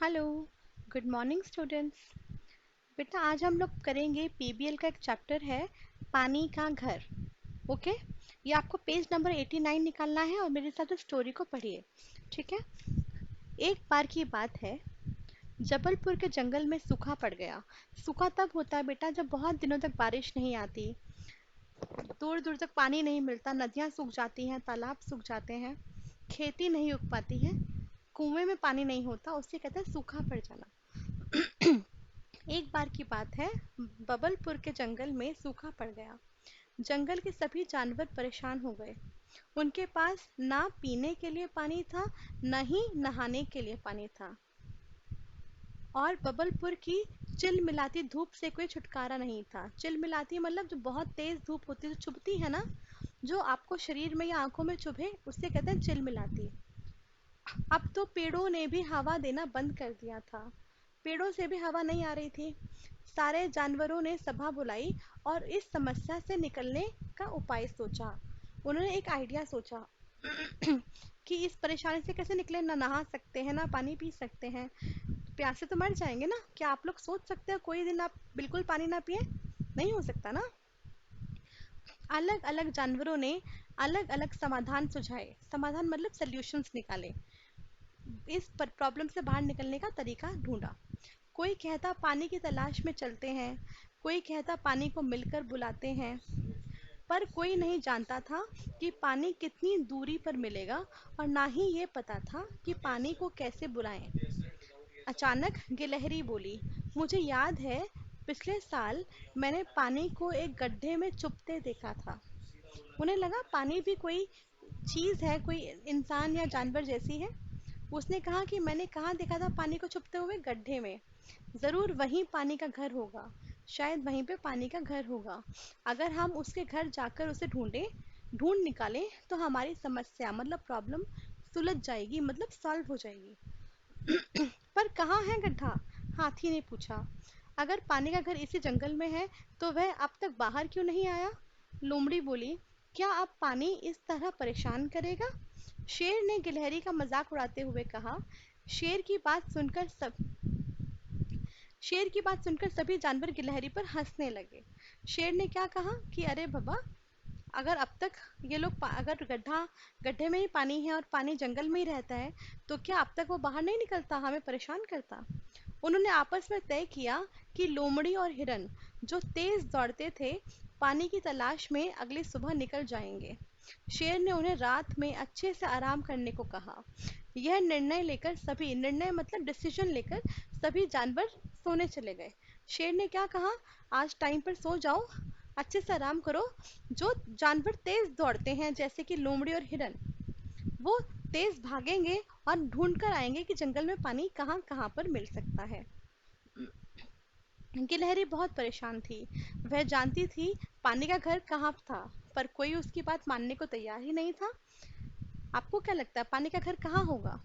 Hello, good morning students. बेटा आज हम लोग करेंगे पीबीएल का एक चैप्टर है पानी का घर। ओके, ये आपको पेज नंबर 89 निकालना है और मेरे साथ स्टोरी को पढ़िए। ठीक है। एक बार की बात है, जबलपुर के जंगल में सूखा पड़ गया। सूखा तब होता है बेटा जब बहुत दिनों तक बारिश नहीं आती, दूर दूर तक पानी नहीं मिलता, नदियाँ सूख जाती हैं, तालाब सूख जाते हैं, खेती नहीं उग पाती है, कुएं में पानी नहीं होता, उसे कहते हैं सूखा पड़ जाना। एक बार की बात है, बबलपुर के जंगल में सूखा पड़ गया। जंगल के सभी जानवर परेशान हो गए। उनके पास ना पीने के लिए पानी था, न ही नहाने के लिए पानी था, और बबलपुर की चिलमिलाती धूप से कोई छुटकारा नहीं था। चिलमिलाती मतलब जो बहुत तेज धूप होती है, जो चुभती है ना, जो आपको शरीर में या आंखों में चुभे, उससे कहते हैं चिलमिलाती। अब तो पेड़ों ने भी हवा देना बंद कर दिया था। पेड़ों से भी हवा नहीं आ रही थी। सारे जानवरों ने सभा बुलाई और इस समस्या से निकलने का उपाय सोचा। उन्होंने एक आइडिया सोचा कि इस परेशानी से कैसे निकले। ना नहा सकते हैं, ना पानी पी सकते हैं, प्यासे तो मर जाएंगे ना। क्या आप लोग सोच सकते हो कोई दिन आप बिल्कुल पानी ना पिए? नहीं हो सकता ना। अलग अलग जानवरों ने अलग अलग समाधान सुझाए। समाधान मतलब सल्यूशंस निकाले, इस प्रॉब्लम से बाहर निकलने का तरीका ढूंढा। कोई कहता पानी की तलाश में चलते हैं, कोई कहता पानी को मिलकर बुलाते हैं, पर कोई नहीं जानता था कि पानी कितनी दूरी पर मिलेगा, और ना ही ये पता था कि पानी को कैसे बुलाएं। अचानक गिलहरी बोली, मुझे याद है, पिछले साल मैंने पानी को एक गड्ढे में चुपते देखा था। उन्हें लगा पानी भी कोई चीज़ है, कोई इंसान या जानवर जैसी है। उसने कहा कि मैंने कहाँ देखा था पानी को छुपते हुए? गड्ढे में। ज़रूर वहीं पानी का घर होगा, शायद वहीं पे पानी का घर होगा। अगर हम उसके घर जाकर उसे ढूंढ निकालें तो हमारी समस्या मतलब प्रॉब्लम सुलझ जाएगी, मतलब सॉल्व हो जाएगी। पर कहाँ है गड्ढा? हाथी ने पूछा। अगर पानी का घर इसी जंगल में है तो वह अब तक बाहर क्यों नहीं आया? लोमड़ी बोली, क्या अब पानी इस तरह परेशान करेगा? शेर ने गिलहरी का मजाक उड़ाते हुए कहा। शेर की बात सुनकर सब शेर की बात सुनकर सभी जानवर गिलहरी पर हंसने लगे। शेर ने क्या कहा कि अरे बाबा, अगर अब तक ये लोग अगर गड्ढे में ही पानी है और पानी जंगल में ही रहता है, तो क्या अब तक वो बाहर नहीं निकलता, हमें परेशान करता? उन्होंने आपस में तय किया कि लोमड़ी और हिरन, जो तेज दौड़ते थे, पानी की तलाश में अगली सुबह निकल जाएंगे। शेर ने उन्हें रात में अच्छे से आराम करने को कहा। यह निर्णय मतलब डिसीजन लेकर सभी जानवर सोने चले गए। शेर ने क्या कहा, आज टाइम पर सो जाओ, अच्छे से आराम करो। जो जानवर तेज दौड़ते हैं जैसे कि लोमड़ी और हिरन, वो तेज भागेंगे और ढूंढ कर आएंगे कि जंगल में पानी कहाँ कहाँ पर मिल सकता है। गिलहरी बहुत परेशान थी। वह जानती थी पानी का घर कहाँ था, पर कोई उसकी बात मानने को तैयार ही नहीं था। आपको क्या लगता है पानी का घर कहाँ होगा?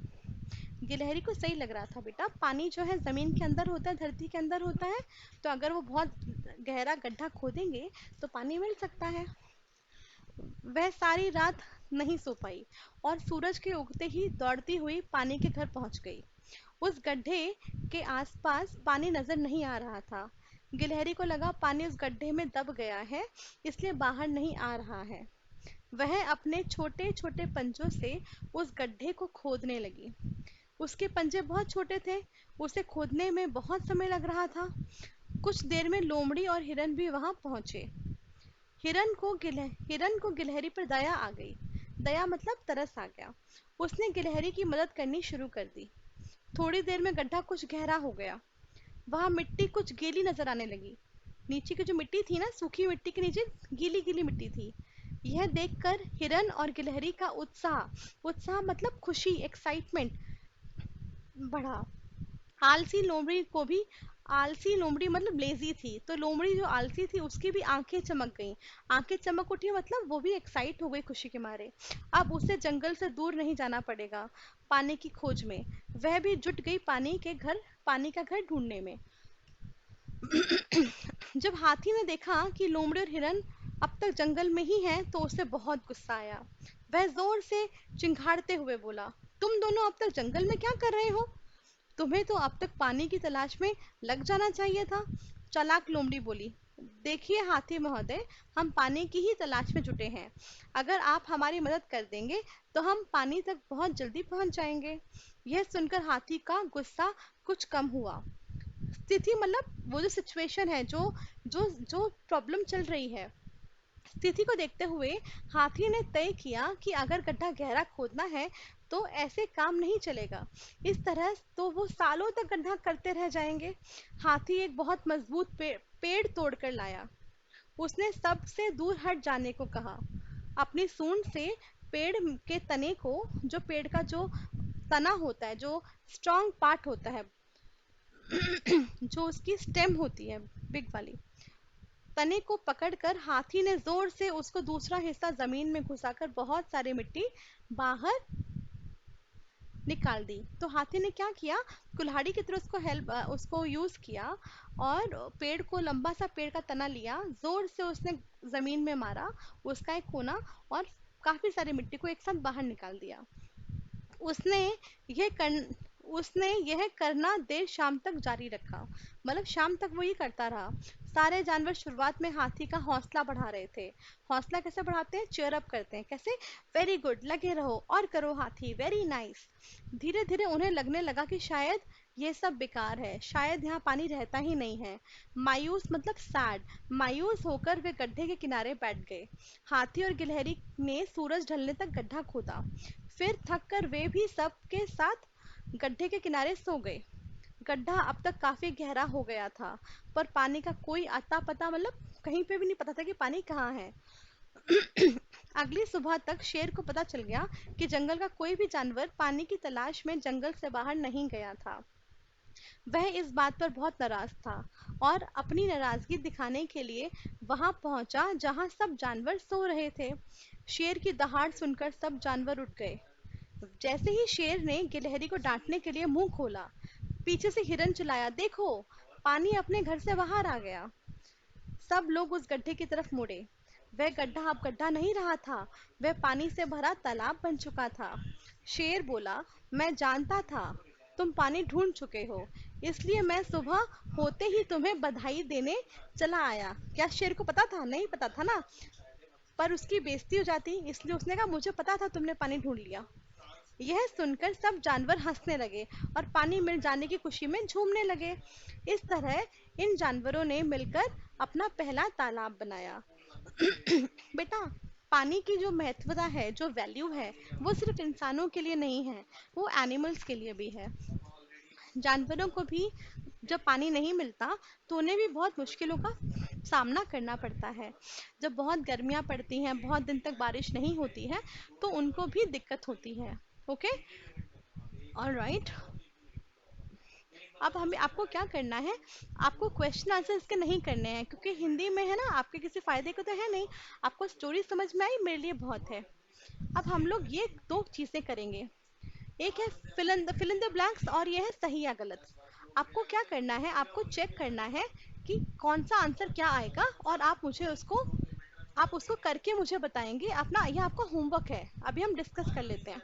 गिलहरी को सही लग रहा था, बेटा पानी जो है जमीन के अंदर होता है, धरती के अंदर होता है। तो अगर वो बहुत गहरा गड्ढा खोदेंगे तो पानी मिल सकता है। वह सारी रात नहीं सो पाई और सूरज के उगते ही दौड़ती हुई पानी के घर पहुंच गई। उस गड्ढे के आसपास पानी नजर नहीं आ रहा था। गिलहरी को लगा पानी उस गड्ढे में दब गया है, इसलिए बाहर नहीं आ रहा है। वह अपने छोटे छोटे पंजों से उस गड्ढे को खोदने लगी। उसके पंजे बहुत छोटे थे, उसे खोदने में बहुत समय लग रहा था। कुछ देर में लोमड़ी और हिरन भी वहां पहुंचे। हिरन को गिलहरी पर दया आ गई। दया मतलब तरस आ गया। उसने गिलहरी की मदद करनी शुरू कर दी। थोड़ी देर में गड्ढा कुछ गहरा हो गया। वहां मिट्टी कुछ गीली नजर आने लगी। नीचे की जो मिट्टी थी ना, सूखी मिट्टी के नीचे गीली गीली मिट्टी थी। यह देखकर हिरन और गिलहरी का उत्साह उत्साह मतलब खुशी, एक्साइटमेंट बढ़ा। आलसी लोमड़ी को भी आलसी लोमड़ी मतलब लेजी थी, तो लोमड़ी जो आलसी थी उसकी भी आंखें चमक गईं। आंखें चमक उठी मतलब वो भी एक्साइट हो गई खुशी के मारे। अब उसे जंगल से दूर नहीं जाना पड़ेगा पानी की खोज में। वह भी जुट गई पानी का घर ढूंढने में। जब हाथी ने देखा कि लोमड़ी और हिरन अब तक जंगल में ही हैं, तो उसे बहुत गुस्सा आया। वह जोर से चिंघाड़ते हुए बोला, तुम दोनों अब तक जंगल में क्या कर रहे हो? तुम्हें तो अब तक पानी की तलाश में लग जाना चाहिए था। चालाक लोमड़ी बोली। देखिए हाथी महोदय, हम पानी की ही तलाश में जुटे हैं। अगर आप हमारी मदद कर देंगे तो हम पानी तक बहुत जल्दी पहुंच जाएंगे। यह सुनकर हाथी का गुस्सा कुछ कम हुआ। स्थिति मतलब वो जो सिचुएशन है, जो जो जो प्रॉब्लम चल रही है, स्थिति को देखते हुए हाथी ने तय किया कि अगर गड्ढा गहरा खोदना है तो ऐसे काम नहीं चलेगा। इस तरह तो वो सालों तक गड्ढा करते रह जाएंगे। हाथी एक बहुत मजबूत पेड़ तोड़कर लाया। उसने सबसे दूर हट जाने को कहा। अपनी सूंड से पेड़ के तने को, जो पेड़ का जो तना होता है, जो स्ट्रॉन्ग पार्ट होता है, जो उसकी स्टेम होती है, बिग वाली, तने को पकड़कर हाथी ने जोर से उसको दूसरा हिस्सा जमीन में घुसाकर बहुत सारी मिट्टी बाहर निकाल दी। तो हाथी ने क्या किया, कुल्हाड़ी की तरह उसको यूज किया और पेड़ को, लंबा सा पेड़ का तना लिया, जोर से उसने जमीन में मारा, उसका एक कोना, और काफी सारी मिट्टी को एक साथ बाहर निकाल दिया। उसने यह कर उसने यह करना देर शाम तक जारी रखा। मतलब शाम तक वो ये करता रहा। सारे जानवर शुरुआत में हाथी का हौसला बढ़ा रहे थे। हौसला कैसे बढ़ाते हैं, चीयर अप करते हैं। कैसे, वेरी गुड, लगे रहो और करो हाथी, वेरी नाइस। धीरे धीरे उन्हें लगने लगा कि शायद ये सब बेकार है, शायद यहाँ पानी रहता ही नहीं है। मायूस मतलब सैड, मायूस होकर वे गड्ढे के किनारे बैठ गए। हाथी और गिलहरी ने सूरज ढलने तक गड्ढा खोदा। फिर थक कर वे भी सब के साथ गड्ढे के किनारे सो गए। गड्ढा अब तक काफी गहरा हो गया था, पर पानी का कोई अता पता, मतलब कहीं पे भी नहीं पता था कि पानी कहाँ है। अगली सुबह तक शेर को पता चल गया कि जंगल का कोई भी जानवर पानी की तलाश में जंगल से बाहर नहीं गया था। वह इस बात पर बहुत नाराज था और अपनी नाराजगी दिखाने के लिए वहां पहुंचा जहां सब जानवर सो रहे थे। शेर की दहाड़ सुनकर सब जानवर उठ गए। जैसे ही शेर ने गिलहरी को डांटने के लिए मुंह खोला, पीछे से हिरन चिल्लाया, देखो, पानी अपने घर से बाहर आ गया। सब लोग उस गड्ढे की तरफ मुड़े। वह गड्ढा अब गड्ढा नहीं रहा था, वह पानी से भरा तालाब बन चुका था। शेर बोला, मैं जानता था तुम पानी ढूंढ चुके हो, इसलिए मैं सुबह होते ही तुम्हें बधाई देने चला आया। क्या शेर को पता था? नहीं पता था ना, पर उसकी बेइज्जती हो जाती, इसलिए उसने कहा, मुझे पता था तुमने पानी ढूंढ लिया। यह सुनकर सब जानवर हंसने लगे और पानी मिल जाने की खुशी में झूमने लगे। इस तरह इन जानवरों ने मिलकर अपना पहला तालाब बनाया। बेटा, पानी की जो महत्वता है, जो वैल्यू है, वो सिर्फ इंसानों के लिए नहीं है, वो एनिमल्स के लिए भी है। जानवरों को भी जब पानी नहीं मिलता तो उन्हें भी बहुत मुश्किलों का सामना करना पड़ता है। जब बहुत गर्मियाँ पड़ती हैं, बहुत दिन तक बारिश नहीं होती है, तो उनको भी दिक्कत होती है। Okay, alright. अब हमें आपको क्या करना है, आपको क्वेश्चन आंसर इसके नहीं करने हैं, क्योंकि हिंदी में है ना, आपके किसी फायदे को तो है नहीं। आपको स्टोरी समझ में आई, मेरे लिए बहुत है। अब हम लोग ये दो चीजें करेंगे। एक है फिल इन द ब्लैंक्स, और ये है सही या गलत। आपको क्या करना है, आपको चेक करना है कि कौन सा आंसर क्या आएगा, और आप उसको करके मुझे बताएंगे। अपना यह आपका होमवर्क है, अभी हम डिस्कस कर लेते हैं।